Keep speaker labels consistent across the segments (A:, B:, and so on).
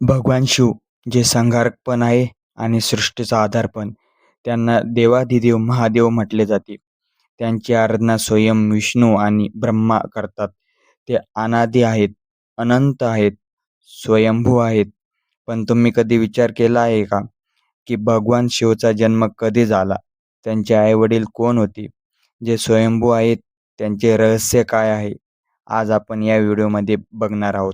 A: भगवान शिव जे संहारक पण आहे आणि सृष्टीचा आधार पण. त्यांना देवाधिदेव महादेव म्हटले जाते. त्यांची आराधना स्वयं विष्णू आणि ब्रह्मा करतात. ते अनादी आहेत, अनंत आहेत, स्वयंभू आहेत. पण तुम्ही कधी विचार केला आहे का की भगवान शिवचा जन्म कधी झाला? त्यांचे आईवडील कोण होते? जे स्वयंभू आहेत त्यांचे रहस्य काय आहे? आज आपण या व्हिडिओमध्ये बघणार आहोत.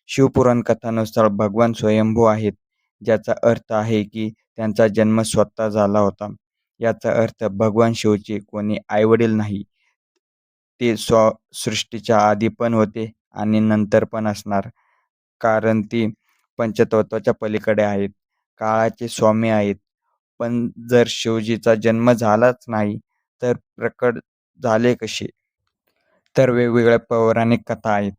A: शिवपुराण कथानुसार भगवान स्वयंभू आहेत, ज्याचा अर्थ आहे की त्यांचा जन्म स्वतः झाला होता. याचा अर्थ भगवान शिवचे कोणी आईवडील नाही. ते सृष्टीच्या आधी पण होते आणि नंतर पण असणार. कारण ती पंचतत्वाच्या पलीकडे आहेत, काळाचे स्वामी आहेत. पण जर शिवजीचा जन्म झालाच नाही, तर प्रकट झाले कसे? तर वेगवेगळ्या पौराणिक कथा आहेत.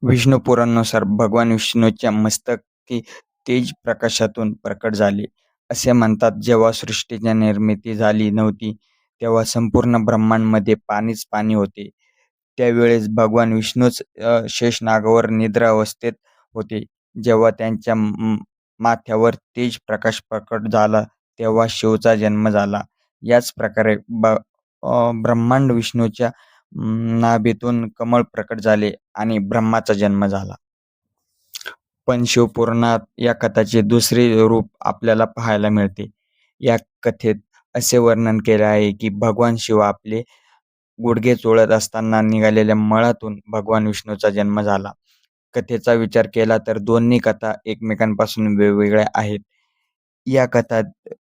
A: विष्णू पुराणानुसार भगवान विष्णूच्या मस्तकी तेज प्रकाशातून प्रकट झाले. असे म्हणतात, जेव्हा सृष्टीची निर्मिती झाली नव्हती, तेव्हा संपूर्ण ब्रह्मांडमध्ये पाणीच पाणी होते. त्यावेळेस भगवान विष्णूच शेषनागावर निद्रा अवस्थेत होते. जेव्हा त्यांच्या माथ्यावर तेज प्रकाश प्रकट झाला, तेव्हा शिवचा जन्म झाला. याच प्रकारे ब्रह्मांड विष्णूच्या नाभीतून कमळ प्रकट झाले आणि ब्रह्माचा जन्म झाला. पण शिवपुराणात या कथेचे दुसरे रूप आपल्याला पाहायला मिळते. या कथेत असे वर्णन केले आहे की भगवान शिव आपले गुडघे चोळत असताना निघालेल्या मळातून भगवान विष्णूचा जन्म झाला. कथेचा विचार केला तर दोन्ही कथा एकमेकांपासून वेगवेगळ्या आहेत. या कथा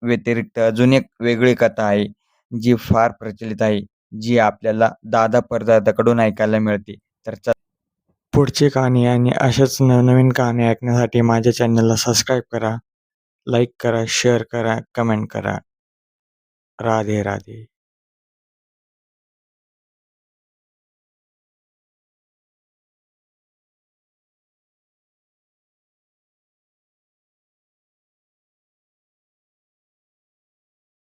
A: व्यतिरिक्त अजून एक वेगळी कथा आहे, जी फार प्रचलित आहे, जी आपल्याला दादा परदादाकडून ऐकायला मिळते. तर पुढची कहाणी आणि अशाच नवनवीन कहाणी ऐकण्यासाठी माझ्या चॅनलला सबस्क्राईब करा, लाईक करा, शेअर करा, कमेंट करा. राधे राधे.